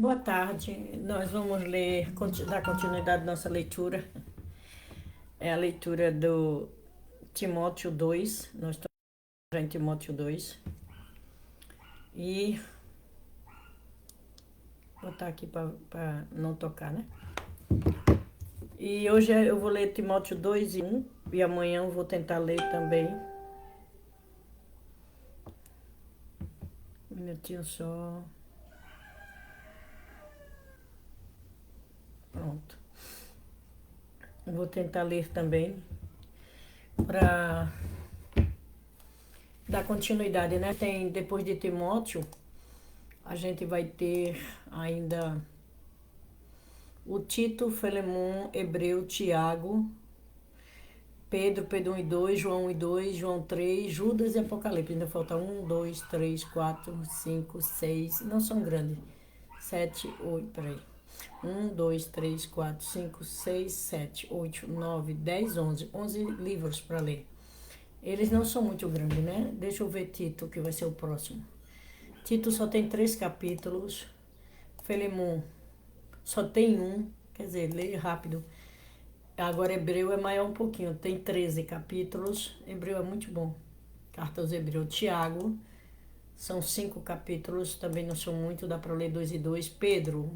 Boa tarde. Nós vamos ler, dar continuidade à nossa leitura. É a leitura do Timóteo 2. Nós estamos já em Timóteo 2. E vou botar aqui para não tocar, né? E hoje eu vou ler Timóteo 2 e 1. E amanhã eu vou tentar ler também. Um minutinho só. Pronto. Eu vou tentar ler também para dar continuidade, né? Tem, depois de Timóteo, a gente vai ter ainda o Tito, Filemon, Hebreu, Tiago, Pedro 1 e 2, João 1 e 2, João 3, Judas e Apocalipse. Ainda falta 1, 2, 3, 4, 5, 6, não são grandes. 7, 8, peraí. 1, 2, 3, 4, 5, 6, 7, 8, 9, 10, 11. 11 livros para ler. Eles não são muito grandes, né? Deixa eu ver Tito, que vai ser o próximo. Tito só tem 3 capítulos. Filemon só tem um, quer dizer, leia rápido. Agora Hebreu é maior um pouquinho, tem 13 capítulos. Hebreu é muito bom. Carta aos Hebreus. Tiago, são 5 capítulos, também não são muito, dá para ler 2 e 2. Pedro,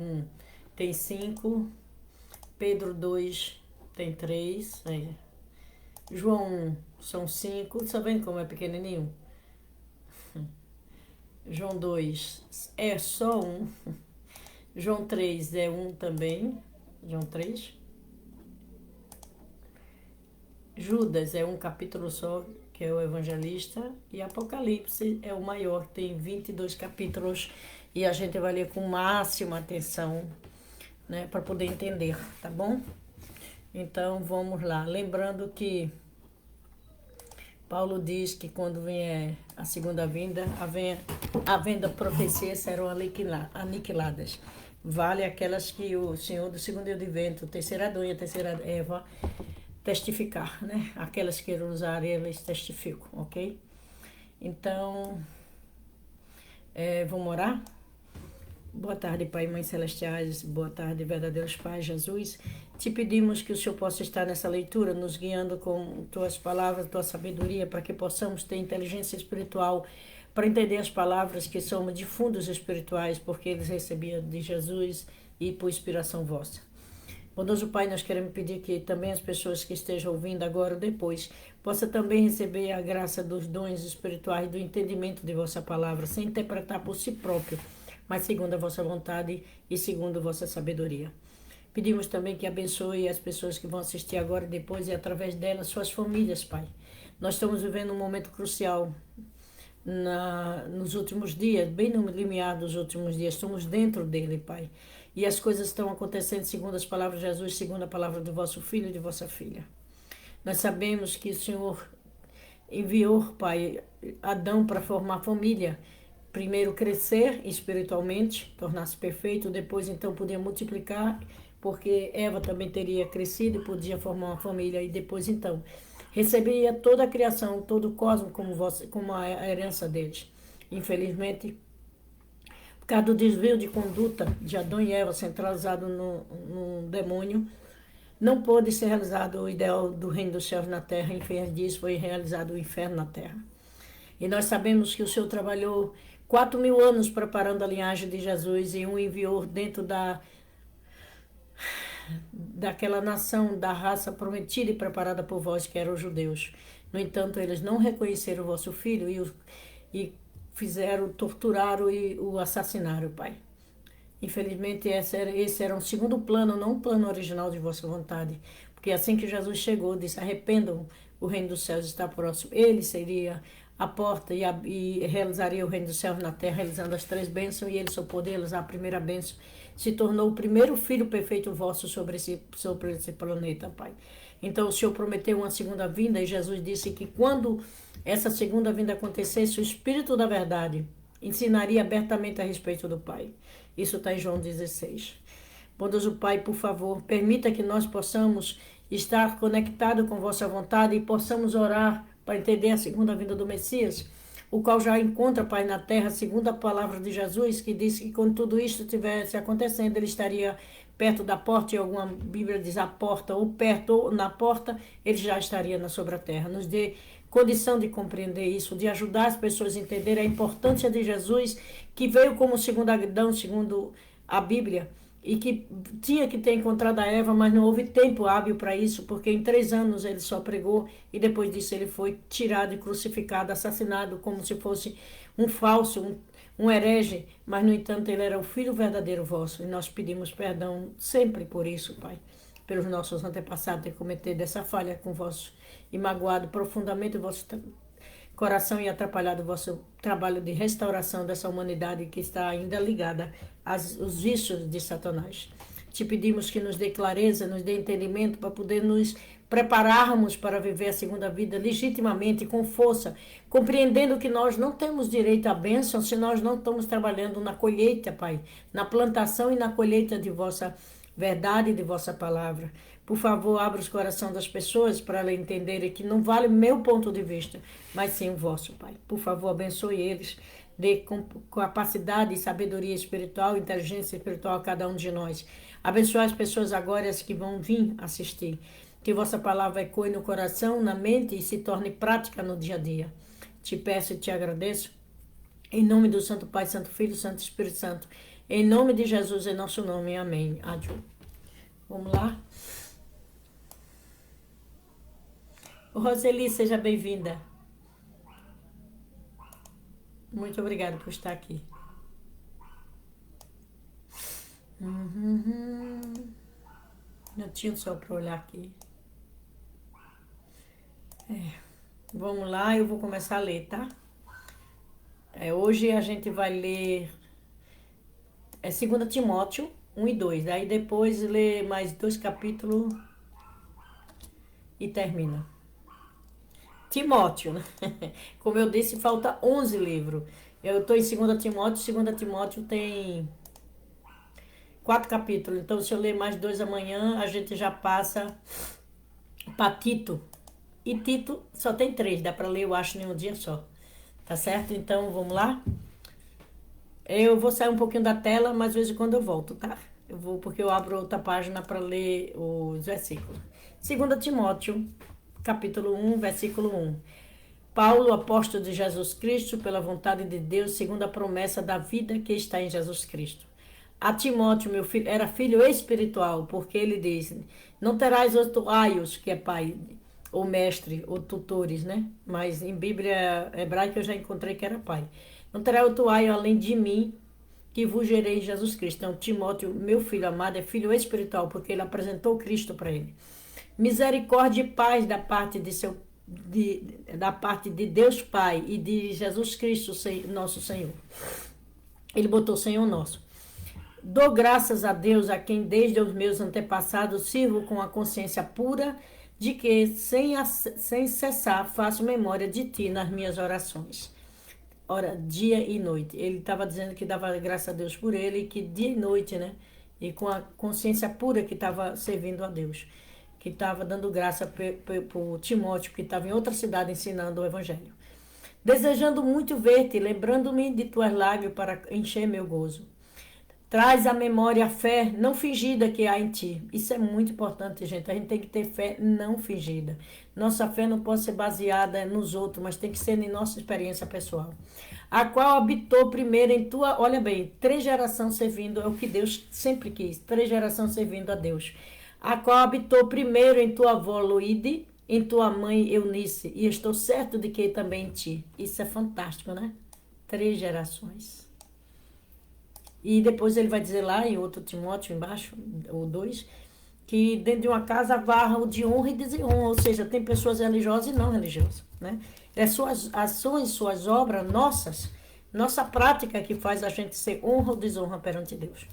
tem 5. Pedro 2 tem 3. João 1 são 5. Tá vendo como é pequenininho? João 2 é só um. João 3 é um também. João 3. Judas é um capítulo só, que é o evangelista. E Apocalipse é o maior, tem 22 capítulos. E a gente vai ler com máxima atenção, né, para poder entender, tá bom? Então vamos lá. Lembrando que Paulo diz que quando vier a segunda vinda, havendo profecias serão aniquiladas. Vale aquelas que o Senhor do segundo dia de vento, terceira Adão e a terceira Eva, testificar, né? Aquelas que usar, eles testificam, ok? Então, vamos orar? Boa tarde, Pai e Mãe Celestiais, boa tarde, verdadeiros Pai Jesus. Te pedimos que o Senhor possa estar nessa leitura, nos guiando com Tuas palavras, Tua sabedoria, para que possamos ter inteligência espiritual, para entender as palavras que são de fundos espirituais, porque eles recebiam de Jesus e por inspiração vossa. Bondoso Pai, nós queremos pedir que também as pessoas que estejam ouvindo agora ou depois possam também receber a graça dos dons espirituais, do entendimento de vossa palavra, sem interpretar por si próprio, mas segundo a vossa vontade e segundo a vossa sabedoria. Pedimos também que abençoe as pessoas que vão assistir agora e depois e através delas suas famílias, Pai. Nós estamos vivendo um momento crucial nos últimos dias, bem no limiar dos últimos dias, estamos dentro dele, Pai. E as coisas estão acontecendo segundo as palavras de Jesus, segundo a palavra do vosso filho e de vossa filha. Nós sabemos que o Senhor enviou, Pai, Adão para formar família. Primeiro crescer espiritualmente, tornar-se perfeito, depois então poder multiplicar, porque Eva também teria crescido e podia formar uma família, e depois então recebia toda a criação, todo o cosmos como a herança deles. Infelizmente, por causa do desvio de conduta de Adão e Eva centralizado no demônio, não pôde ser realizado o ideal do reino dos céus na terra, em vez disso foi realizado o inferno na terra. E nós sabemos que o Senhor trabalhou 4.000 anos preparando a linhagem de Jesus e o enviou dentro daquela nação, da raça prometida e preparada por vós, que eram os judeus. No entanto, eles não reconheceram o vosso filho e fizeram, torturaram e o assassinaram, Pai. Infelizmente, esse era um segundo plano, não um plano original de vossa vontade. Porque assim que Jesus chegou, disse, arrependam, o reino dos céus está próximo. Ele seria a porta e realizaria o reino dos céus na terra, realizando as 3 bênçãos, e ele só poder realizar a primeira bênção. Se tornou o primeiro filho perfeito vosso sobre esse planeta, Pai. Então o Senhor prometeu uma segunda vinda, e Jesus disse que quando essa segunda vinda acontecesse, o Espírito da verdade ensinaria abertamente a respeito do Pai. Isso está em João 16. Bondoso Pai, por favor, permita que nós possamos estar conectados com vossa vontade e possamos orar para entender a segunda vinda do Messias, o qual já encontra, Pai, na terra, segundo a palavra de Jesus, que diz que quando tudo isto estivesse acontecendo, ele estaria perto da porta, e alguma Bíblia diz a porta, ou perto ou na porta, ele já estaria sobre a terra. Nos dê condição de compreender isso, de ajudar as pessoas a entenderem a importância de Jesus, que veio como segundo Adão, segundo a Bíblia, e que tinha que ter encontrado a Eva, mas não houve tempo hábil para isso, porque em 3 anos ele só pregou, e depois disso ele foi tirado e crucificado, assassinado, como se fosse um falso, um herege, mas no entanto ele era o Filho verdadeiro vosso, e nós pedimos perdão sempre por isso, Pai, pelos nossos antepassados ter cometido essa falha com vós, e magoado profundamente o vosso coração e atrapalhado o vosso trabalho de restauração dessa humanidade que está ainda ligada aos vícios de Satanás. Te pedimos que nos dê clareza, nos dê entendimento para poder nos prepararmos para viver a segunda vida legitimamente, com força, compreendendo que nós não temos direito à bênção se nós não estamos trabalhando na colheita, Pai, na plantação e na colheita de vossa verdade e de vossa palavra. Por favor, abra os corações das pessoas para elas entenderem que não vale meu ponto de vista, mas sim o vosso, Pai. Por favor, abençoe eles, dê capacidade e sabedoria espiritual, inteligência espiritual a cada um de nós. Abençoe as pessoas agora que vão vir assistir. Que vossa palavra ecoe no coração, na mente e se torne prática no dia a dia. Te peço e te agradeço. Em nome do Santo Pai, Santo Filho, Santo Espírito Santo. Em nome de Jesus, em nosso nome. Amém. Adiós. Vamos lá. Roseli, seja bem-vinda. Muito obrigada por estar aqui. Não tinha só para olhar aqui. Vamos lá, eu vou começar a ler, tá? Hoje a gente vai ler 2 Timóteo 1 e 2. Daí depois lê mais 2 capítulos e termina. Timóteo, né? Como eu disse, falta 11 livros. Eu estou em 2 Timóteo, 2 Timóteo tem 4 capítulos. Então, se eu ler mais 2 amanhã, a gente já passa para Tito. E Tito só tem 3, dá para ler, eu acho, em um dia só. Tá certo? Então, vamos lá? Eu vou sair um pouquinho da tela, mas de vez em quando eu volto, tá? Eu vou, porque eu abro outra página para ler os versículos. 2 Timóteo, capítulo 1, versículo 1. Paulo, apóstolo de Jesus Cristo, pela vontade de Deus, segundo a promessa da vida que está em Jesus Cristo. A Timóteo, meu filho, era filho espiritual, porque ele diz, não terás outro aios, que é pai, ou mestre, ou tutores, né? Mas em Bíblia hebraica eu já encontrei que era pai. Não terá outro aio além de mim, que vos gerei em Jesus Cristo. Então, Timóteo, meu filho amado, é filho espiritual, porque ele apresentou Cristo para ele. Misericórdia e paz da parte da parte de Deus Pai e de Jesus Cristo, nosso Senhor. Ele botou Senhor nosso. Dou graças a Deus, a quem desde os meus antepassados sirvo com a consciência pura, de que sem cessar faço memória de ti nas minhas orações. Ora, dia e noite. Ele estava dizendo que dava graças a Deus por ele, e que dia e noite, né? E com a consciência pura que estava servindo a Deus. Que estava dando graça por Timóteo, que estava em outra cidade ensinando o Evangelho. Desejando muito ver-te, lembrando-me de tuas lágrimas para encher meu gozo. Traz à memória a fé não fingida que há em ti. Isso é muito importante, gente. A gente tem que ter fé não fingida. Nossa fé não pode ser baseada nos outros, mas tem que ser em nossa experiência pessoal. A qual habitou primeiro em tua... Olha bem, 3 gerações servindo, é o que Deus sempre quis. 3 gerações servindo a Deus. A qual habitou primeiro em tua avó Loide, em tua mãe Eunice, e estou certo de que também em ti. Isso é fantástico, né? 3 gerações. E depois ele vai dizer lá em outro Timóteo, embaixo, ou 2, que dentro de uma casa varra o de honra e desonra, ou seja, tem pessoas religiosas e não religiosas, né? É suas ações, suas obras, nossa prática que faz a gente ser honra ou desonra perante Deus.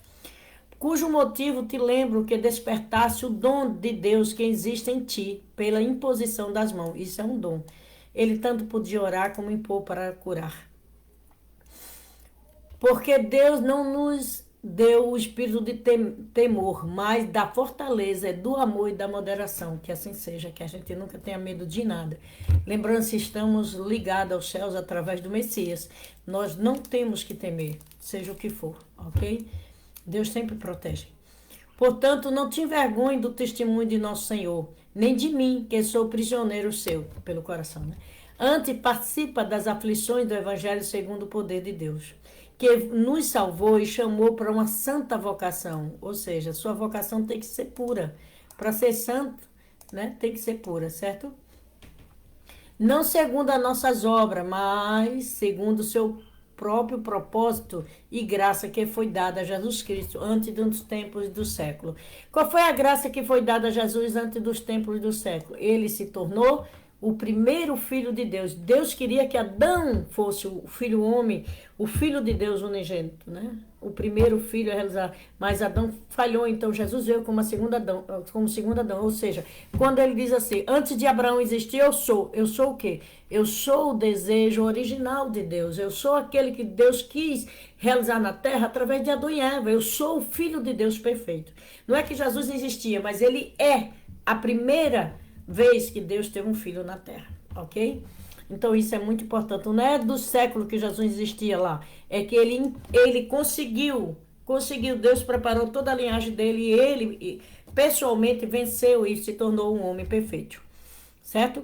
Cujo motivo te lembro que despertasse o dom de Deus que existe em ti, pela imposição das mãos. Isso é um dom. Ele tanto podia orar como impor para curar. Porque Deus não nos deu o espírito de temor, mas da fortaleza, do amor e da moderação. Que assim seja, que a gente nunca tenha medo de nada. Lembrando, se estamos ligados aos céus através do Messias, nós não temos que temer, seja o que for, ok? Deus sempre protege. Portanto, não te envergonhe do testemunho de nosso Senhor, nem de mim, que sou prisioneiro seu, pelo coração, né? Antes, participa das aflições do Evangelho segundo o poder de Deus, que nos salvou e chamou para uma santa vocação. Ou seja, sua vocação tem que ser pura. Para ser santo, né, tem que ser pura, certo? Não segundo as nossas obras, mas segundo o seu próprio propósito e graça que foi dada a Jesus Cristo antes dos tempos do século. Qual foi a graça que foi dada a Jesus antes dos tempos do século? Ele se tornou o primeiro filho de Deus. Deus queria que Adão fosse o filho homem, o filho de Deus unigênito, né? O primeiro filho a realizar. Mas Adão falhou, então Jesus veio como segundo Adão. Ou seja, quando ele diz assim, antes de Abraão existir, eu sou. Eu sou o quê? Eu sou o desejo original de Deus. Eu sou aquele que Deus quis realizar na terra através de Adão e Eva. Eu sou o filho de Deus perfeito. Não é que Jesus existia, mas ele é a primeira vez que Deus teve um filho na terra, ok? Então isso é muito importante. Não é do século que Jesus existia lá, é que ele conseguiu, Deus preparou toda a linhagem dele e ele pessoalmente venceu e se tornou um homem perfeito, certo?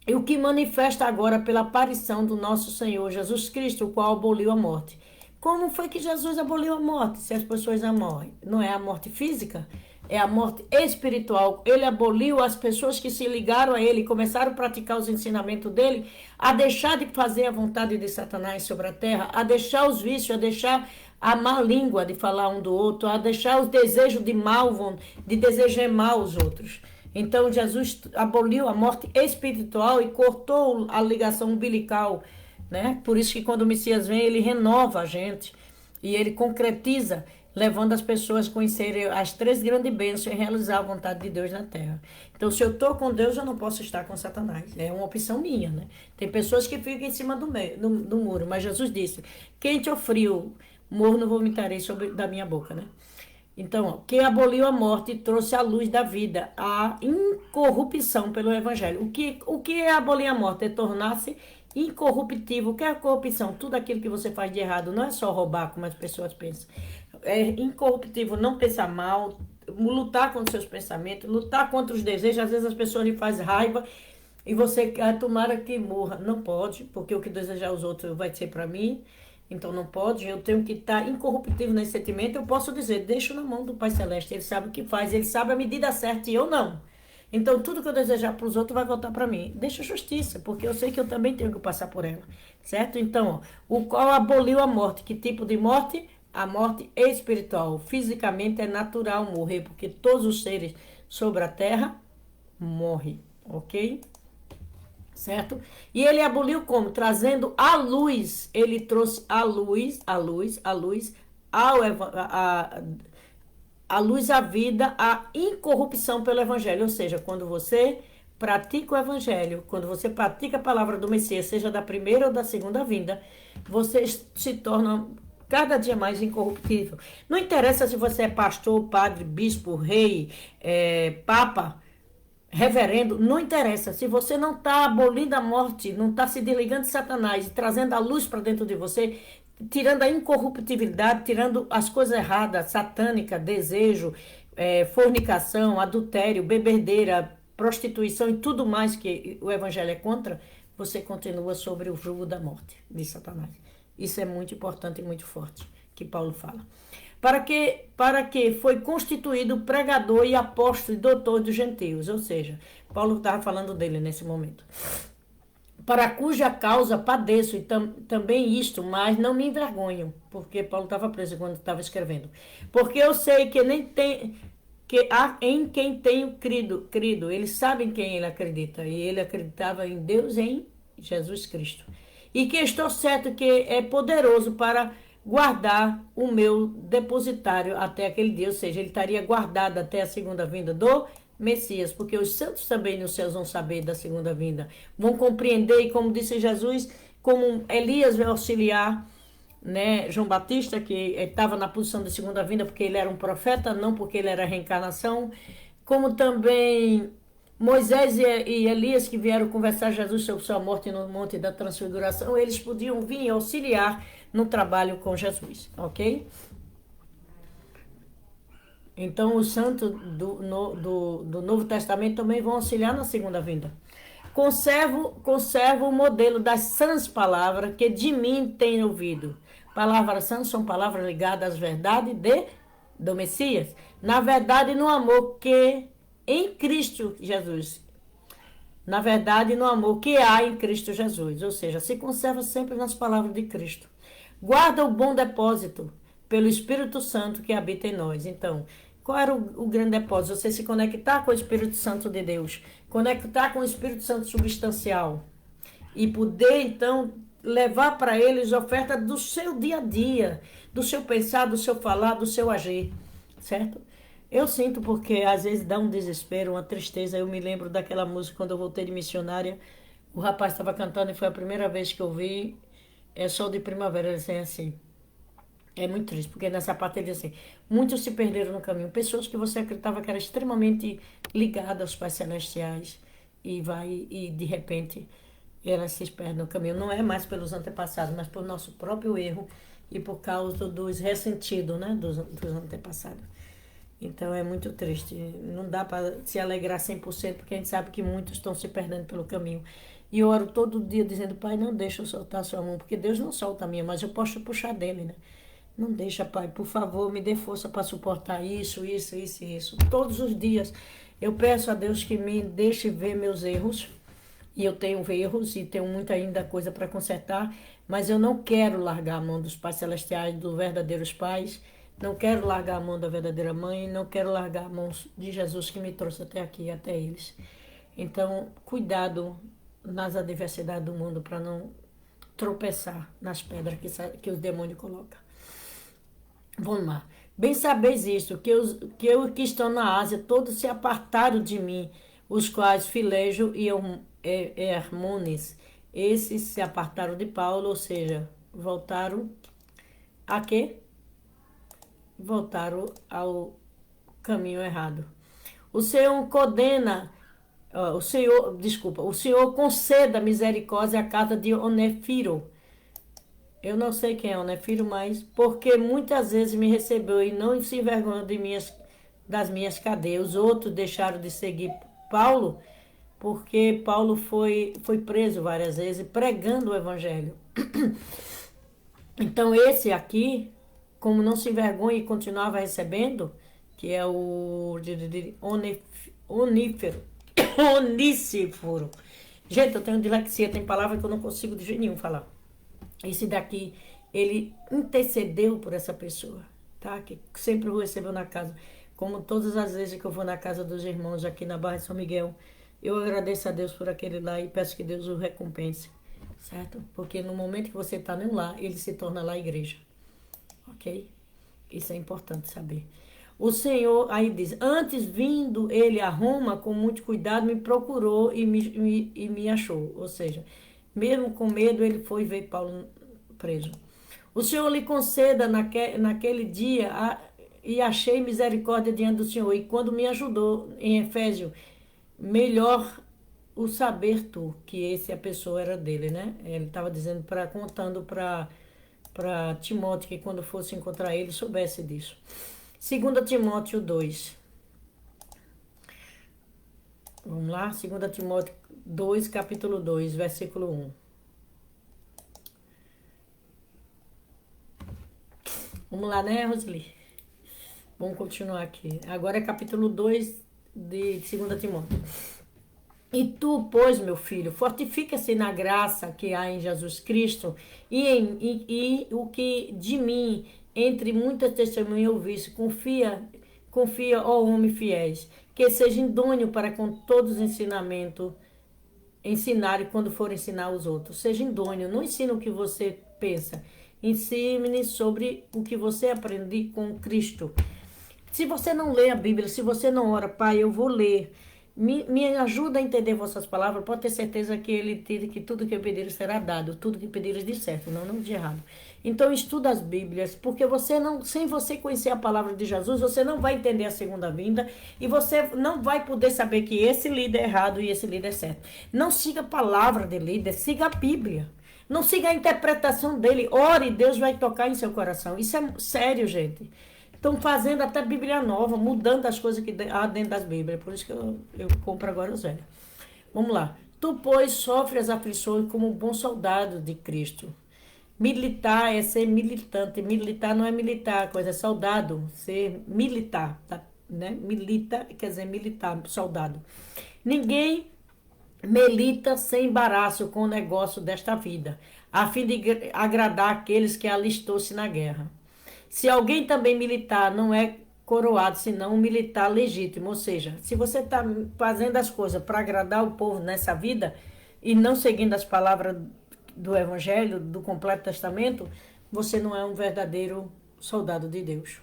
E o que manifesta agora pela aparição do nosso Senhor Jesus Cristo, o qual aboliu a morte. Como foi que Jesus aboliu a morte, se as pessoas não morrem? Não é a morte física? É a morte espiritual. Ele aboliu as pessoas que se ligaram a ele, começaram a praticar os ensinamentos dele, a deixar de fazer a vontade de Satanás sobre a terra, a deixar os vícios, a deixar a má língua de falar um do outro, a deixar os desejos de mal, de desejar mal aos outros. Então Jesus aboliu a morte espiritual e cortou a ligação umbilical, né? Por isso que quando o Messias vem, ele renova a gente e ele concretiza, levando as pessoas a conhecerem as três grandes bênçãos e realizar a vontade de Deus na terra. Então, se eu estou com Deus, eu não posso estar com Satanás. É uma opção minha, né? Tem pessoas que ficam em cima do muro, mas Jesus disse, quente ou frio, morno vomitarei da minha boca, né? Então, ó, quem aboliu a morte e trouxe a luz da vida, a incorrupção pelo Evangelho. O que é abolir a morte? É tornar-se incorruptível. O que é a corrupção? Tudo aquilo que você faz de errado. Não é só roubar, como as pessoas pensam. É incorruptível, não pensar mal, lutar contra os seus pensamentos, lutar contra os desejos. Às vezes as pessoas lhe fazem raiva e você quer tomara que morra. Não pode, porque o que desejar os outros vai ser para mim. Então não pode, eu tenho que estar incorruptível nesse sentimento. Eu posso dizer, deixo na mão do Pai Celeste, Ele sabe o que faz, Ele sabe a medida certa e eu não. Então tudo que eu desejar para os outros vai voltar para mim. Deixa a justiça, porque eu sei que eu também tenho que passar por ela, certo? Então, ó, o qual aboliu a morte. Que tipo de morte? A morte espiritual. Fisicamente é natural morrer, porque todos os seres sobre a terra morrem, ok? Certo? E ele aboliu como? Trazendo a luz. Ele trouxe a luz, a luz, a vida, a incorrupção pelo Evangelho. Ou seja, quando você pratica o Evangelho, quando você pratica a palavra do Messias, seja da primeira ou da segunda vinda, você se torna cada dia mais incorruptível. Não interessa se você é pastor, padre, bispo, rei, papa, reverendo, não interessa. Se você não está abolindo a morte, não está se desligando de Satanás e trazendo a luz para dentro de você, tirando a incorruptibilidade, tirando as coisas erradas, satânica, desejo, fornicação, adultério, bebedeira, prostituição e tudo mais que o Evangelho é contra, você continua sobre o jugo da morte de Satanás. Isso é muito importante e muito forte, que Paulo fala. Para que foi constituído pregador e apóstolo e doutor dos gentios. Ou seja, Paulo estava falando dele nesse momento. Para cuja causa padeço e também isto, mas não me envergonho. Porque Paulo estava preso quando estava escrevendo. Porque eu sei que nem tem... que há em quem tenho crido. Ele sabe em quem ele acredita. E ele acreditava em Deus, em Jesus Cristo. E que estou certo que é poderoso para guardar o meu depositário até aquele dia, ou seja, ele estaria guardado até a segunda vinda do Messias, porque os santos também nos céus vão saber da segunda vinda, vão compreender, e como disse Jesus, como Elias vai auxiliar né, João Batista, que estava na posição de segunda vinda porque ele era um profeta, não porque ele era reencarnação, como também Moisés e Elias, que vieram conversar Jesus sobre sua morte no Monte da Transfiguração, eles podiam vir auxiliar no trabalho com Jesus, ok? Então, os santos do Novo Testamento também vão auxiliar na segunda vinda. Conservo o modelo das sãs palavras que de mim tem ouvido. Palavras sãs são palavras ligadas às verdades do Messias. Na verdade, no amor que em Cristo Jesus. Na verdade, no amor que há em Cristo Jesus. Ou seja, se conserva sempre nas palavras de Cristo. Guarda o bom depósito pelo Espírito Santo que habita em nós. Então, qual era o grande depósito? Você se conectar com o Espírito Santo de Deus. Conectar com o Espírito Santo substancial. E poder, então, levar para eles oferta do seu dia a dia. Do seu pensar, do seu falar, do seu agir. Certo? Eu sinto porque às vezes dá um desespero, uma tristeza. Eu me lembro daquela música quando eu voltei de missionária. O rapaz estava cantando e foi a primeira vez que eu vi. É Sol de Primavera, ele dizia assim. É muito triste, porque nessa parte ele diz assim, muitos se perderam no caminho. Pessoas que você acreditava que eram extremamente ligadas aos pais celestiais e de repente elas se perdem no caminho. Não é mais pelos antepassados, mas por nosso próprio erro e por causa dos ressentidos, né, dos antepassados. Então é muito triste. Não dá para se alegrar 100% porque a gente sabe que muitos estão se perdendo pelo caminho. E eu oro todo dia dizendo, Pai, não deixa eu soltar a sua mão, porque Deus não solta a minha, mas eu posso puxar dele, né? Não deixa, Pai, por favor, me dê força para suportar isso. Todos os dias eu peço a Deus que me deixe ver meus erros. E eu tenho erros e tenho muita ainda coisa para consertar. Mas eu não quero largar a mão dos pais celestiais, dos verdadeiros pais. Não quero largar a mão da verdadeira mãe. Não quero largar a mão de Jesus que me trouxe até aqui, até eles. Então, cuidado nas adversidades do mundo para não tropeçar nas pedras que os demônios colocam. Vamos lá. Bem sabeis isto, que que estão na Ásia, todos se apartaram de mim, os quais Filejo e Hermones, esses se apartaram de Paulo, ou seja, voltaram a quê? Voltaram ao caminho errado. O Senhor condena, o Senhor conceda misericórdia à casa de Onefiro. Eu não sei quem é Onefiro, mas porque muitas vezes me recebeu e não se envergonhou das minhas cadeias. Os outros deixaram de seguir Paulo, porque Paulo foi preso várias vezes pregando o evangelho. Então esse aqui, como não se envergonha e continuava recebendo, que é o Onífero. Gente, eu tenho dislexia, tem palavra que eu não consigo de jeito nenhum falar. Esse daqui, ele intercedeu por essa pessoa, tá? Que sempre o recebeu na casa. Como todas as vezes que eu vou na casa dos irmãos aqui na Barra de São Miguel, eu agradeço a Deus por aquele lá e peço que Deus o recompense, certo? Porque no momento que você está no lar, ele se torna lá a igreja, ok? Isso é importante saber. O Senhor, aí diz, antes vindo ele a Roma, com muito cuidado, me procurou e me achou. Ou seja, mesmo com medo, ele foi ver Paulo preso. O Senhor lhe conceda naquele dia e achei misericórdia diante do Senhor. E quando me ajudou em Efésio, melhor o saber tu, que a pessoa era dele, né? Ele estava dizendo, contando para Timóteo que quando fosse encontrar ele, soubesse disso. 2 Timóteo 2. Vamos lá, 2 Timóteo 2, capítulo 2, versículo 1. Vamos lá, né, Roseli? Vamos continuar aqui. Agora é capítulo 2 de 2 Timóteo. E tu, pois, meu filho, fortifica-se na graça que há em Jesus Cristo e o que de mim, entre muitas testemunhas ouviste, confia, ó homem fiéis, que seja idôneo para com todos os ensinamentos, ensinar quando for ensinar os outros. Seja idôneo, não ensina o que você pensa, ensine sobre o que você aprende com Cristo. Se você não lê a Bíblia, se você não ora, Pai, eu vou ler. Me ajuda a entender vossas palavras, pode ter certeza que ele teve que tudo que pedires será dado, tudo que pedires de certo, não de errado. Então estuda as Bíblias, porque você não, sem você conhecer a palavra de Jesus, você não vai entender a segunda vinda e você não vai poder saber que esse líder é errado e esse líder é certo. Não siga a palavra de líder, siga a Bíblia. Não siga a interpretação dele, ore, Deus vai tocar em seu coração. Isso é sério, gente. Estão fazendo até Bíblia nova, mudando as coisas que há dentro das Bíblias. Por isso que eu compro agora os velhos. Vamos lá. Tu, pois, sofre as aflições como um bom soldado de Cristo. Militar é ser militante. Militar não é militar, coisa é soldado. Ser militar, tá? Né? Milita quer dizer militar, soldado. Ninguém milita sem embaraço com o negócio desta vida, a fim de agradar aqueles que alistou-se na guerra. Se alguém também militar, não é coroado, senão um militar legítimo. Ou seja, se você está fazendo as coisas para agradar o povo nessa vida e não seguindo as palavras do Evangelho, do completo testamento, você não é um verdadeiro soldado de Deus.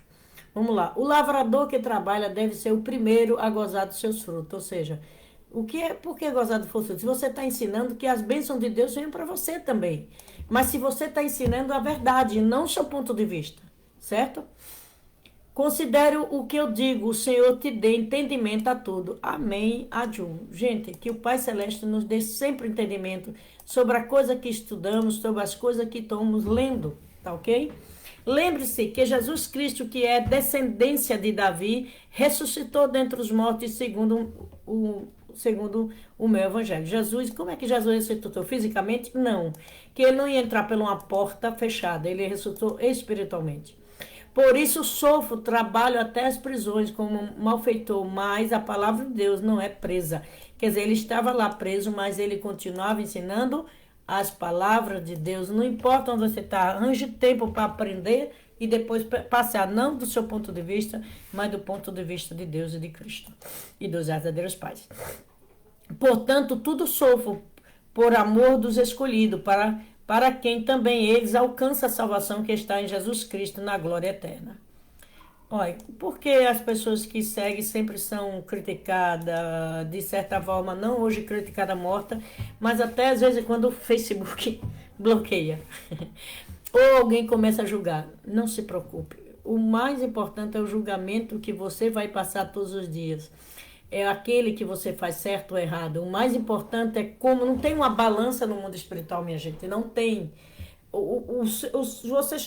Vamos lá. O lavrador que trabalha deve ser o primeiro a gozar dos seus frutos. Ou seja, por que gozar dos seus frutos? Se você está ensinando que as bênçãos de Deus venham para você também. Mas se você está ensinando a verdade, não o seu ponto de vista. Certo? Considere o que eu digo, o Senhor te dê entendimento a tudo. Amém, Adjum. Gente, que o Pai Celeste nos dê sempre entendimento sobre a coisa que estudamos, sobre as coisas que estamos lendo, tá ok? Lembre-se que Jesus Cristo, que é descendência de Davi, ressuscitou dentre os mortos segundo o meu evangelho. Jesus, como é que Jesus ressuscitou fisicamente? Não, que ele não ia entrar por uma porta fechada, ele ressuscitou espiritualmente. Por isso sofro, trabalho até as prisões como malfeitor, mas a palavra de Deus não é presa. Quer dizer, ele estava lá preso, mas ele continuava ensinando as palavras de Deus. Não importa onde você está, arranje tempo para aprender e depois passar, não do seu ponto de vista, mas do ponto de vista de Deus e de Cristo e dos verdadeiros pais. Portanto, tudo sofro por amor dos escolhidos, para quem também eles alcançam a salvação que está em Jesus Cristo na glória eterna. Olha, porque as pessoas que seguem sempre são criticadas, de certa forma, não hoje criticada morta, mas até às vezes quando o Facebook bloqueia. Ou alguém começa a julgar. Não se preocupe. O mais importante é o julgamento que você vai passar todos os dias. É aquele que você faz certo ou errado. O mais importante é como não tem uma balança no mundo espiritual, minha gente. Não tem.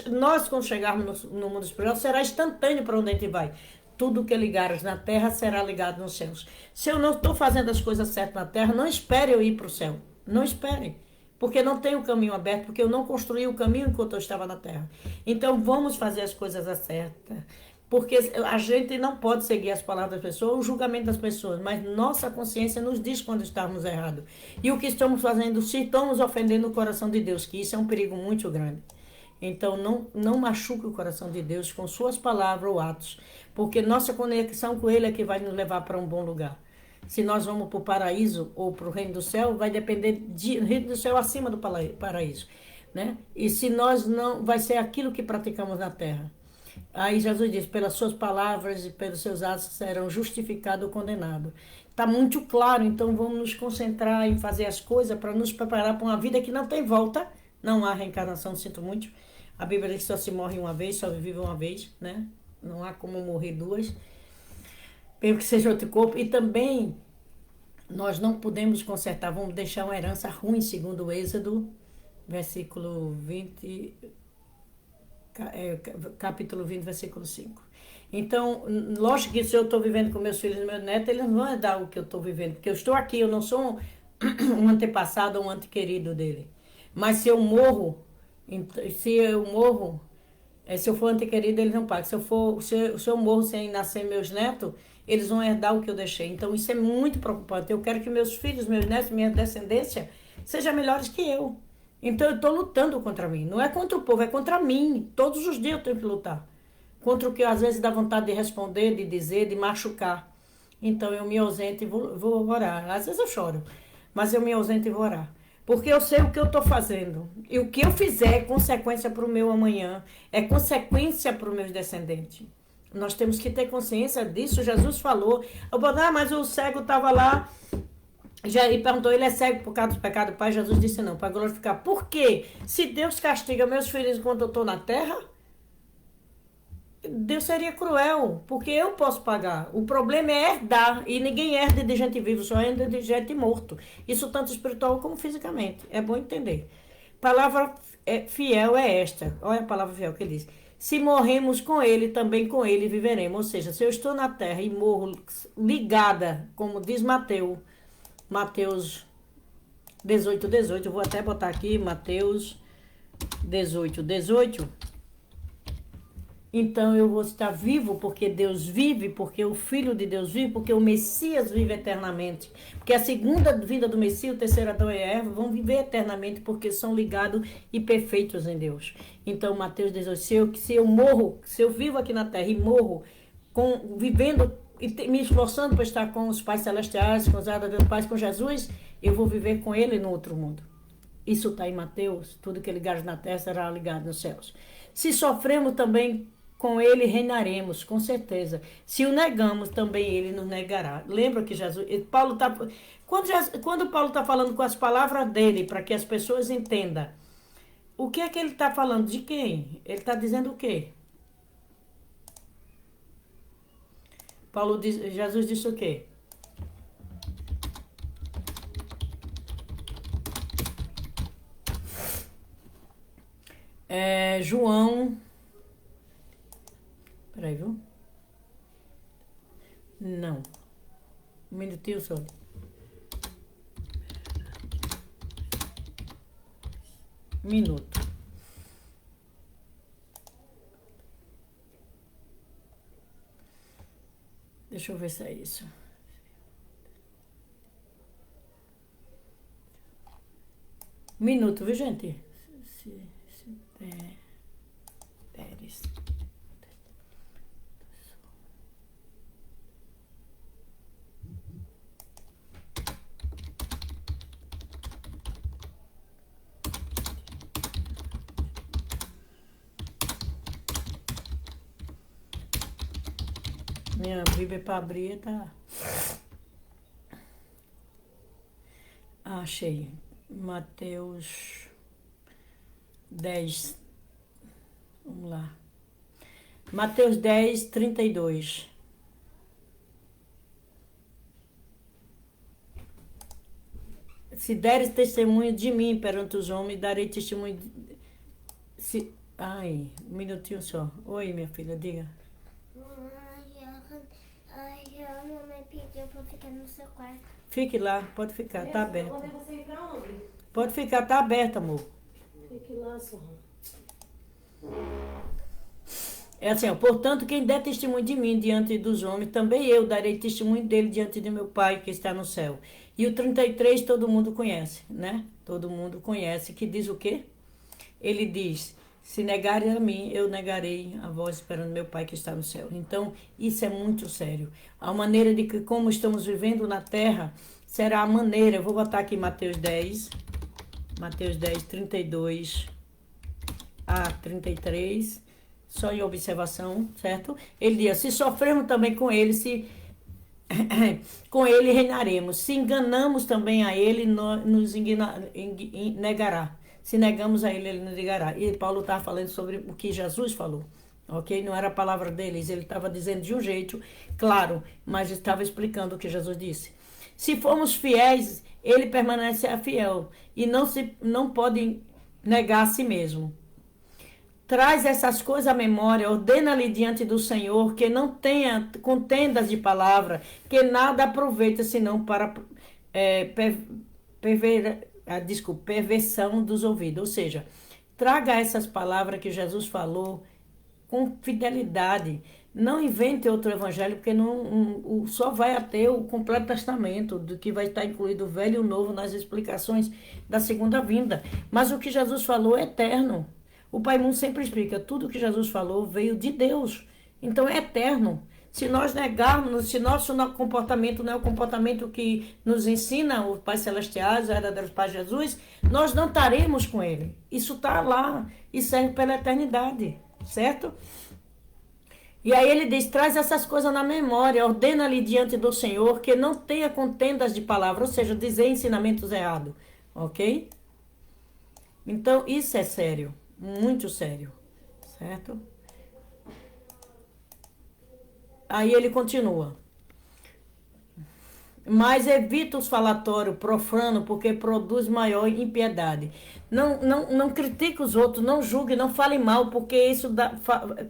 Nós, quando chegarmos no mundo espiritual, será instantâneo para onde a gente vai. Tudo que ligares na terra será ligado nos céus. Se eu não estou fazendo as coisas certas na terra, não espere eu ir para o céu. Não espere. Porque não tem o caminho aberto, porque eu não construí o caminho enquanto eu estava na terra. Então, vamos fazer as coisas certas. Porque a gente não pode seguir as palavras das pessoas, o julgamento das pessoas, mas nossa consciência nos diz quando estamos errados. E o que estamos fazendo, se estamos ofendendo o coração de Deus, que isso é um perigo muito grande. Então, não machuque o coração de Deus com suas palavras ou atos, porque nossa conexão com Ele é que vai nos levar para um bom lugar. Se nós vamos para o paraíso ou para o reino do céu, vai depender do reino do céu acima do paraíso, né? E se nós não, vai ser aquilo que praticamos na terra. Aí Jesus diz, pelas suas palavras e pelos seus atos serão justificados ou condenados. Está muito claro, então vamos nos concentrar em fazer as coisas para nos preparar para uma vida que não tem volta. Não há reencarnação, sinto muito. A Bíblia diz que só se morre uma vez, só vive uma vez, né? Não há como morrer duas. Mesmo que seja outro corpo. E também nós não podemos consertar, vamos deixar uma herança ruim, segundo o Êxodo, versículo 20... capítulo 20, versículo 5. Então, lógico que se eu estou vivendo com meus filhos e meus netos, eles não vão dar o que eu estou vivendo, porque eu estou aqui, eu não sou um antepassado ou um antequerido dele. Mas se eu morro, se eu for antequerido, eles não pagam. Se eu morro sem nascer meus netos, eles vão herdar o que eu deixei. Então, isso é muito preocupante. Eu quero que meus filhos, meus netos, minha descendência, sejam melhores que eu. Então eu estou lutando contra mim. Não é contra o povo, é contra mim. Todos os dias eu tenho que lutar. Contra o que às vezes dá vontade de responder, de dizer, de machucar. Então eu me ausento e vou orar. Às vezes eu choro, mas eu me ausento e vou orar. Porque eu sei o que eu estou fazendo. E o que eu fizer é consequência para o meu amanhã. É consequência para os meus descendentes. Nós temos que ter consciência disso. Jesus falou. Eu vou, mas o cego estava lá e perguntou, ele é cego por causa do pecado do pai? Jesus disse não, para glorificar. Por quê? Se Deus castiga meus filhos enquanto eu estou na terra, Deus seria cruel, porque eu posso pagar. O problema é herdar, e ninguém herda de gente viva, só herda de gente morto. Isso tanto espiritual como fisicamente. É bom entender. Palavra fiel é esta. Olha a palavra fiel que ele diz. Se morremos com ele, também com ele viveremos. Ou seja, se eu estou na terra e morro ligada, como diz Mateus 18:18, eu vou até botar aqui, Mateus 18:18. Então eu vou estar vivo porque Deus vive, porque o Filho de Deus vive, porque o Messias vive eternamente. Porque a segunda vinda do Messias, o terceiro Adão e Eva, vão viver eternamente porque são ligados e perfeitos em Deus. Então Mateus 18, se eu morro, se eu vivo aqui na terra e morro vivendo e me esforçando para estar com os pais celestiais, com os pais, com Jesus, eu vou viver com ele no outro mundo. Isso está em Mateus, tudo que ligares na terra será ligado nos céus. Se sofremos também com ele reinaremos, com certeza. Se o negamos, também ele nos negará. Lembra que Jesus... Paulo tá, quando Paulo está falando com as palavras dele, para que as pessoas entendam, o que é que ele está falando? De quem? Ele está dizendo o quê? Jesus disse o quê? João... Peraí, viu? Não. Um minutinho só. Minuto. Deixa eu ver se é isso. Minuto, viu, gente? Pérez. Minha Bíblia para abrir tá. Achei. Mateus 10. Vamos lá. Mateus 10:32. Se deres testemunho de mim perante os homens, darei testemunho Ai, um minutinho só. Oi, minha filha, diga. A mamãe pediu pra ficar no seu quarto. Fique lá, pode ficar, tá aberto. Mandei você ir pra onde? Pode ficar, tá aberto, amor. Fique lá, Sorra. É assim, ó, portanto, quem der testemunho de mim diante dos homens, também eu darei testemunho dele diante de meu Pai que está no céu. E o 33 todo mundo conhece, né? Todo mundo conhece, que diz o quê? Ele diz, se negarem a mim, eu negarei a vós esperando meu Pai que está no céu. Então, isso é muito sério. A maneira de que, como estamos vivendo na terra, será a maneira, eu vou botar aqui Mateus 10, 32 a 33, só em observação, certo? Ele diz, se sofremos também com ele, com ele reinaremos. Se enganamos também a ele, nos negará. Se negamos a ele, ele nos negará. E Paulo estava falando sobre o que Jesus falou, ok? Não era a palavra deles, ele estava dizendo de um jeito claro, mas estava explicando o que Jesus disse. Se formos fiéis, ele permanece fiel e não pode negar a si mesmo. Traz essas coisas à memória, ordena-lhe diante do Senhor que não tenha contendas de palavra, que nada aproveita senão para perversão dos ouvidos. Ou seja, traga essas palavras que Jesus falou com fidelidade. Não invente outro evangelho, porque só vai ter o completo testamento, do que vai estar incluído o velho e o novo nas explicações da segunda vinda. Mas o que Jesus falou é eterno. O Pai Mundo sempre explica, tudo que Jesus falou veio de Deus, então é eterno. Se nós negarmos, se nosso comportamento não é o comportamento que nos ensina os Pais Celestiais, os verdadeiros Pais de Jesus, nós não estaremos com Ele. Isso está lá e serve pela eternidade, certo? E aí ele diz, traz essas coisas na memória, ordena-lhe diante do Senhor que não tenha contendas de palavra, ou seja, dizer ensinamentos errados, ok? Então, isso é sério, muito sério, certo? Aí ele continua. Mas evita os falatórios profanos, porque produz maior impiedade. Não critique os outros, não julgue, não fale mal, porque isso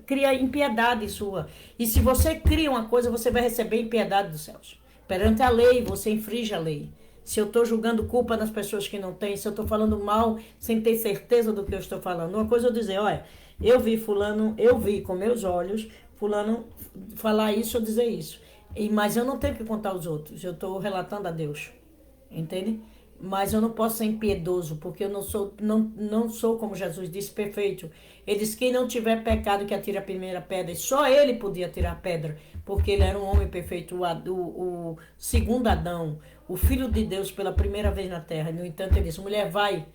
cria impiedade sua. E se você cria uma coisa, você vai receber impiedade dos céus. Perante a lei, você infringe a lei. Se eu estou julgando culpa nas pessoas que não têm, se eu estou falando mal sem ter certeza do que eu estou falando. Uma coisa é eu dizer, olha, eu vi fulano, eu vi com meus olhos fulano falar isso ou dizer isso. Mas eu não tenho que contar aos outros, eu estou relatando a Deus, entende? Mas eu não posso ser impiedoso, porque eu não sou, como Jesus disse, perfeito. Ele disse, quem não tiver pecado que atire a primeira pedra, e só ele podia tirar a pedra, porque ele era um homem perfeito, o segundo Adão, o filho de Deus pela primeira vez na terra. No entanto, ele disse, mulher, vai,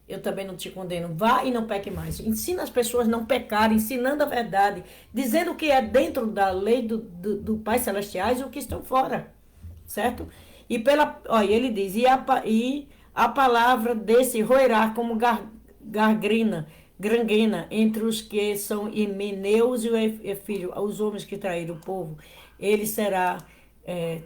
eu também não te condeno, vá e não peque mais. Ensina as pessoas a não pecarem, ensinando a verdade, dizendo o que é dentro da lei do Pai Celestiais e o que estão fora, certo? E ele diz, e a palavra desse roerá como granguena entre os que são Himeneus e o filho, os homens que traíram o povo. Ele será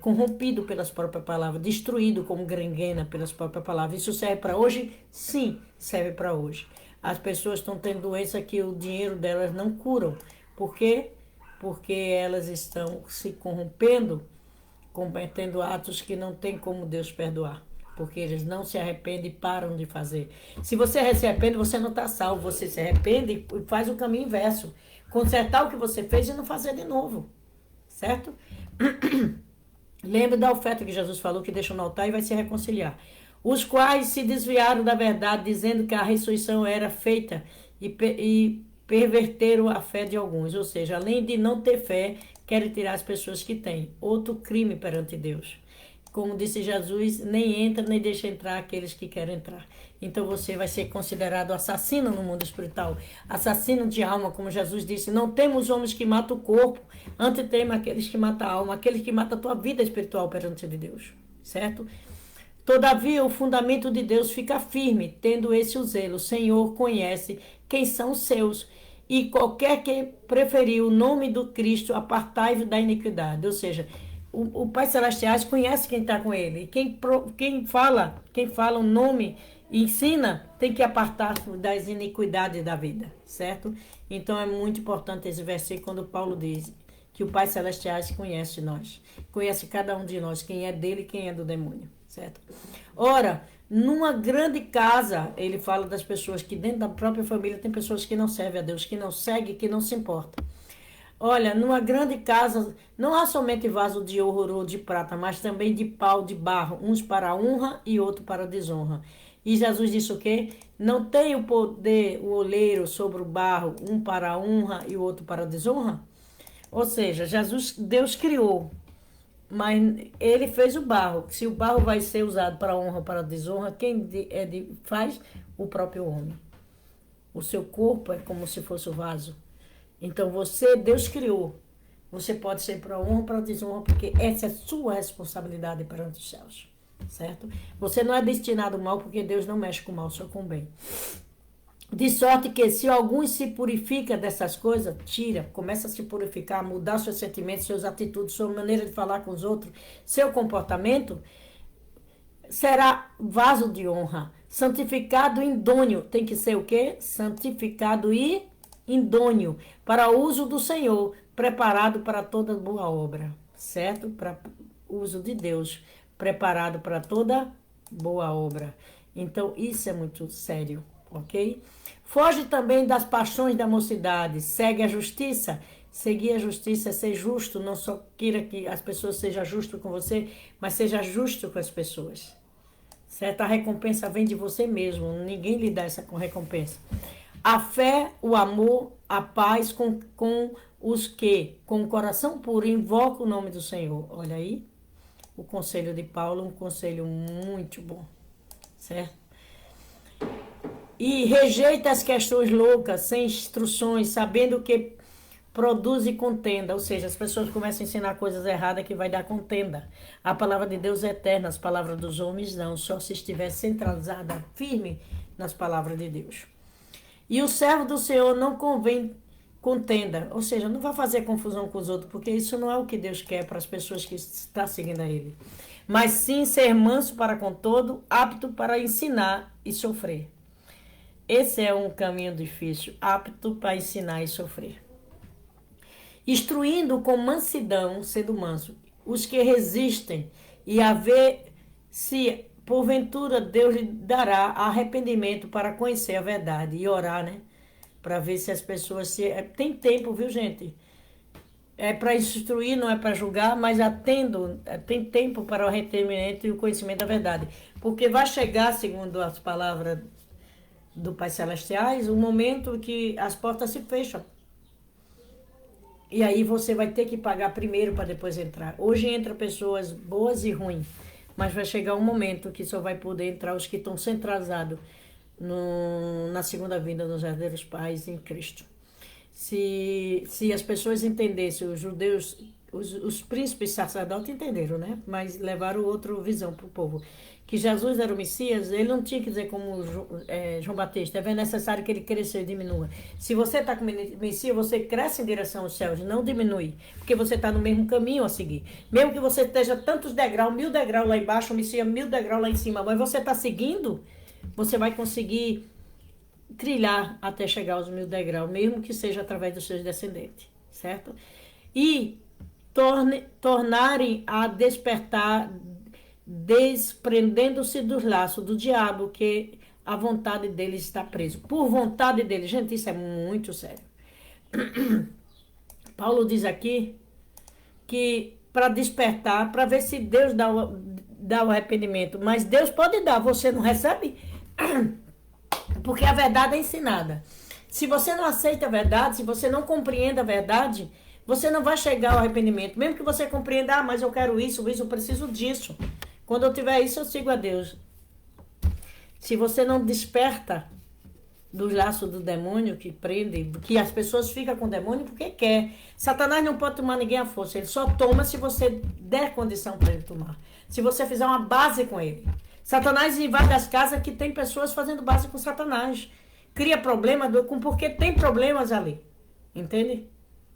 corrompido pelas próprias palavras, destruído como granguena pelas próprias palavras. Isso serve para hoje? Sim, serve para hoje. As pessoas estão tendo doença que o dinheiro delas não curam. Por quê? Porque elas estão se corrompendo, cometendo atos que não tem como Deus perdoar. Porque eles não se arrependem e param de fazer. Se você se arrepende, você não está salvo. Você se arrepende e faz o caminho inverso. Consertar o que você fez e não fazer de novo. Certo? Lembre da oferta que Jesus falou, que deixa no altar e vai se reconciliar. Os quais se desviaram da verdade, dizendo que a ressurreição era feita e perverteram a fé de alguns. Ou seja, além de não ter fé, querem tirar as pessoas que têm. Outro crime perante Deus. Como disse Jesus, nem entra nem deixa entrar aqueles que querem entrar. Então você vai ser considerado assassino no mundo espiritual. Assassino de alma, como Jesus disse. Não temos homens que matam o corpo, antes temos aqueles que matam a alma, aqueles que matam a tua vida espiritual perante de Deus. Certo? Todavia, o fundamento de Deus fica firme, tendo esse o zelo. O Senhor conhece quem são os seus. E qualquer que preferir o nome do Cristo, apartai-vos da iniquidade. Ou seja, o Pai Celestiais conhece quem está com ele. Quem fala o nome e ensina, tem que apartar das iniquidades da vida, certo? Então é muito importante esse versículo quando Paulo diz que o Pai Celestiais conhece nós. Conhece cada um de nós, quem é dele e quem é do demônio, certo? Ora, numa grande casa, ele fala das pessoas que dentro da própria família tem pessoas que não servem a Deus, que não seguem, que não se importam. Olha, numa grande casa, não há somente vaso de ouro ou de prata, mas também de pau, de barro, uns para a honra e outro para a desonra. E Jesus disse o quê? Não tem o poder, o oleiro sobre o barro, um para a honra e o outro para a desonra? Ou seja, Deus criou, mas ele fez o barro. Se o barro vai ser usado para a honra ou para a desonra, quem faz? O próprio homem. O seu corpo é como se fosse o vaso. Então Deus criou. Você pode ser para a honra ou para a desonra, porque essa é sua responsabilidade perante os céus. Certo? Você não é destinado ao mal, porque Deus não mexe com o mal, só com o bem. De sorte que se algum se purifica dessas coisas, começa a se purificar, mudar seus sentimentos, suas atitudes, sua maneira de falar com os outros, seu comportamento, será vaso de honra, santificado e idôneo. Tem que ser o quê? Santificado e idôneo, para o uso do Senhor, preparado para toda boa obra, certo? Para o uso de Deus, preparado para toda boa obra. Então, isso é muito sério, ok? Foge também das paixões da mocidade, segue a justiça. Seguir a justiça é ser justo, não só queira que as pessoas sejam justas com você, mas seja justo com as pessoas. Certo? A recompensa vem de você mesmo, ninguém lhe dá essa recompensa. A fé, o amor, a paz com os que, com o coração puro, invocam o nome do Senhor. Olha aí, o conselho de Paulo, um conselho muito bom, certo? E rejeita as questões loucas, sem instruções, sabendo que produz contenda, ou seja, as pessoas começam a ensinar coisas erradas que vai dar contenda. A palavra de Deus é eterna, as palavras dos homens não, só se estiver centralizada, firme nas palavras de Deus. E o servo do Senhor não convém contenda, ou seja, não vai fazer confusão com os outros, porque isso não é o que Deus quer para as pessoas que estão seguindo a Ele. Mas sim ser manso para com todo, apto para ensinar e sofrer. Esse é um caminho difícil, apto para ensinar e sofrer. Instruindo com mansidão, sendo manso, os que resistem, e a ver se porventura Deus lhe dará arrependimento para conhecer a verdade e orar, né? Para ver se as pessoas se... Tem tempo, viu, gente? É para instruir, não é para julgar, mas tem tempo para o arrependimento e o conhecimento da verdade. Porque vai chegar, segundo as palavras do Pai Celestiais, um momento que as portas se fecham. E aí você vai ter que pagar primeiro para depois entrar. Hoje entra pessoas boas e ruins, mas vai chegar um momento que só vai poder entrar os que estão centralizados na segunda vinda dos verdadeiros pais em Cristo. Se as pessoas entendessem, os judeus, os príncipes sacerdotes entenderam, né? Mas levaram outra visão para o povo. Que Jesus era o Messias, ele não tinha que dizer como João Batista, é necessário que ele cresça e diminua. Se você está com o Messias, você cresce em direção aos céus, não diminui, porque você está no mesmo caminho a seguir. Mesmo que você esteja tantos degraus, 1000 degraus lá embaixo, o Messias 1000 degraus lá em cima, mas você está seguindo, você vai conseguir trilhar até chegar aos 1000 degraus, mesmo que seja através dos seus descendentes, certo? E tornarem a despertar, desprendendo-se dos laços do diabo, que a vontade dele está preso. Por vontade dele. Gente, isso é muito sério. Paulo diz aqui que para despertar, para ver se Deus dá o arrependimento. Mas Deus pode dar, você não recebe? Porque a verdade é ensinada. Se você não aceita a verdade, se você não compreende a verdade, você não vai chegar ao arrependimento. Mesmo que você compreenda, mas eu quero isso, eu preciso disso. Quando eu tiver isso, eu sigo a Deus. Se você não desperta dos laços do demônio que prende, que as pessoas ficam com o demônio porque quer. Satanás não pode tomar ninguém à força. Ele só toma se você der condição para ele tomar. Se você fizer uma base com ele. Satanás invade as casas que tem pessoas fazendo base com Satanás. Cria problema porque tem problemas ali. Entende?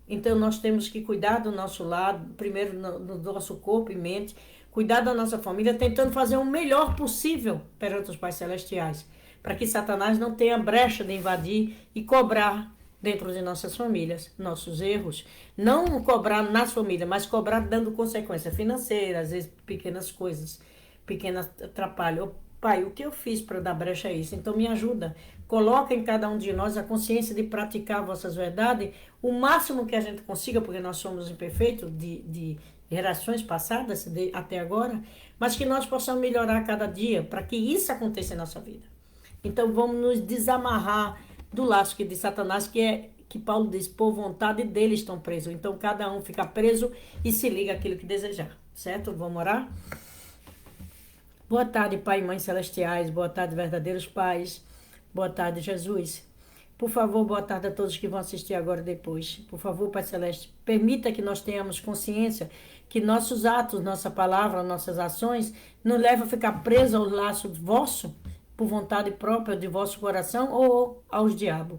Então nós temos que cuidar do nosso lado, primeiro no nosso corpo e mente, cuidar da nossa família, tentando fazer o melhor possível perante os pais celestiais, para que Satanás não tenha brecha de invadir e cobrar dentro de nossas famílias, nossos erros. Não cobrar nas famílias, mas cobrar dando consequência financeira, às vezes pequenas coisas, pequenas atrapalhos. Pai, o que eu fiz para dar brecha a isso? Então me ajuda. Coloca em cada um de nós a consciência de praticar vossas verdades, o máximo que a gente consiga, porque nós somos imperfeitos de gerações passadas até agora, mas que nós possamos melhorar cada dia para que isso aconteça em nossa vida. Então vamos nos desamarrar do laço de Satanás, que Paulo diz, por vontade dele estão presos. Então cada um fica preso e se liga àquilo que desejar, certo? Vamos orar? Boa tarde, Pai e Mãe Celestiais, boa tarde, verdadeiros pais, boa tarde, Jesus. Por favor, boa tarde a todos que vão assistir agora e depois. Por favor, Pai Celeste, permita que nós tenhamos consciência que nossos atos, nossa palavra, nossas ações não levam a ficar presos ao laço vosso, por vontade própria de vosso coração ou aos diabos.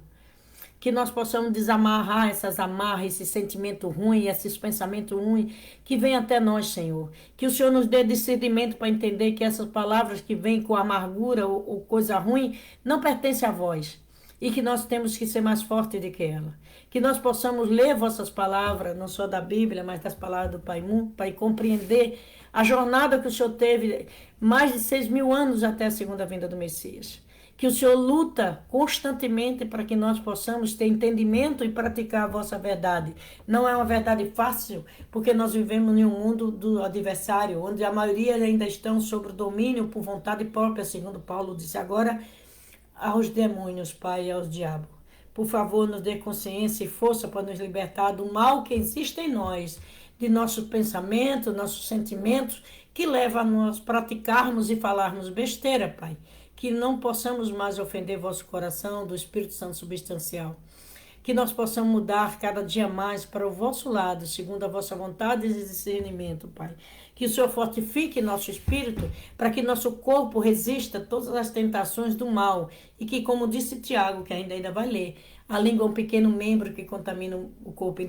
Que nós possamos desamarrar essas amarras, esse sentimento ruim, esses pensamentos ruins que vêm até nós, Senhor. Que o Senhor nos dê discernimento para entender que essas palavras que vêm com amargura ou coisa ruim não pertencem a vós. E que nós temos que ser mais fortes do que ela. Que nós possamos ler vossas palavras, não só da Bíblia, mas das palavras do Pai Mundo, para compreender a jornada que o Senhor teve mais de 6.000 anos até a segunda vinda do Messias. Que o Senhor luta constantemente para que nós possamos ter entendimento e praticar a vossa verdade. Não é uma verdade fácil, porque nós vivemos em um mundo do adversário, onde a maioria ainda estão sob o domínio por vontade própria, segundo Paulo disse agora, aos demônios, Pai, e aos diabos. Por favor, nos dê consciência e força para nos libertar do mal que existe em nós, de nossos pensamentos, nossos sentimentos, que levam a nós praticarmos e falarmos besteira, Pai. Que não possamos mais ofender vosso coração do Espírito Santo substancial. que nós possamos mudar cada dia mais para o vosso lado, segundo a vossa vontade e discernimento, Pai. Que o Senhor fortifique nosso espírito, para que nosso corpo resista a todas as tentações do mal, e que, como disse Tiago, que ainda vai ler, a língua é um pequeno membro que contamina o corpo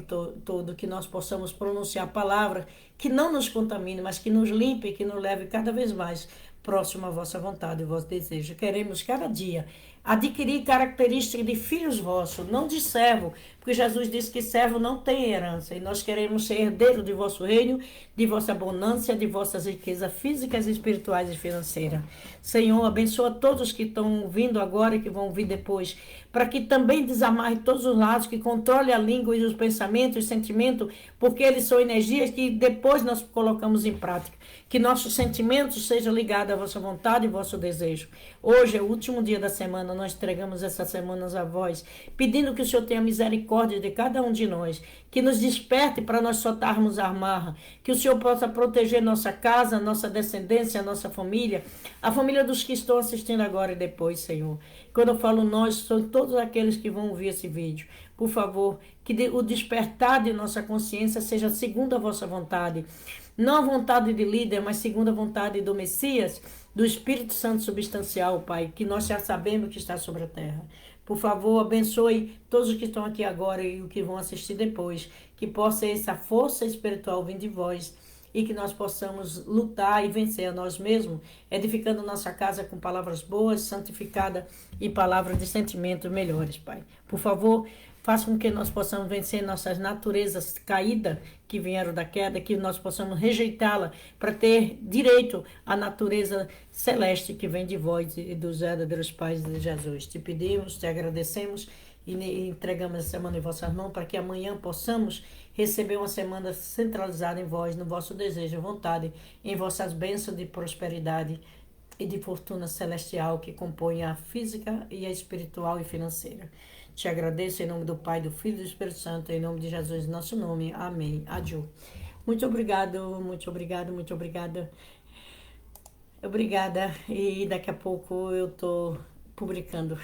todo, que nós possamos pronunciar palavras que não nos contamine, mas que nos limpe e que nos leve cada vez mais próximo à vossa vontade e ao vosso desejo. Queremos cada dia adquirir características de filhos vossos, não de servo, porque Jesus disse que servo não tem herança, e nós queremos ser herdeiros de vosso reino, de vossa abundância, de vossas riquezas físicas, espirituais e financeiras. Senhor, abençoa todos que estão ouvindo agora e que vão ouvir depois, para que também desamarre todos os lados, que controle a língua e os pensamentos e sentimentos, porque eles são energias que depois nós colocamos em prática. Que nossos sentimentos sejam ligados à vossa vontade e vosso desejo. Hoje é o último dia da semana, nós entregamos essas semanas a vós, pedindo que o Senhor tenha misericórdia de cada um de nós, que nos desperte para nós soltarmos a amarra, que o Senhor possa proteger nossa casa, nossa descendência, nossa família, a família dos que estão assistindo agora e depois, Senhor. Quando eu falo nós, são todos aqueles que vão ouvir esse vídeo. Por favor, que o despertar de nossa consciência seja segundo a vossa vontade. Não a vontade de líder, mas segundo a vontade do Messias, do Espírito Santo substancial, Pai, que nós já sabemos que está sobre a terra. Por favor, abençoe todos os que estão aqui agora e os que vão assistir depois, que possa essa força espiritual vir de vós e que nós possamos lutar e vencer a nós mesmos, edificando nossa casa com palavras boas, santificada e palavras de sentimentos melhores, Pai. Por favor, faça com que nós possamos vencer nossas naturezas caídas que vieram da queda, que nós possamos rejeitá-la para ter direito à natureza celeste que vem de vós e dos verdadeiros pais de Jesus. Te pedimos, te agradecemos e entregamos essa semana em vossas mãos para que amanhã possamos receber uma semana centralizada em vós, no vosso desejo e vontade, em vossas bênçãos de prosperidade e de fortuna celestial que compõe a física e a espiritual e financeira. Te agradeço em nome do Pai, do Filho e do Espírito Santo, em nome de Jesus, em nosso nome. Amém. Adiô. Muito obrigado, muito obrigado, muito obrigada. Obrigada. E daqui a pouco eu estou publicando.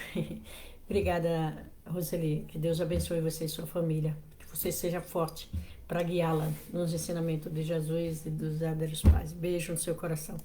Obrigada, Roseli. Que Deus abençoe você e sua família. Que você seja forte para guiá-la nos ensinamentos de Jesus e dos verdadeiros pais. Beijo no seu coração.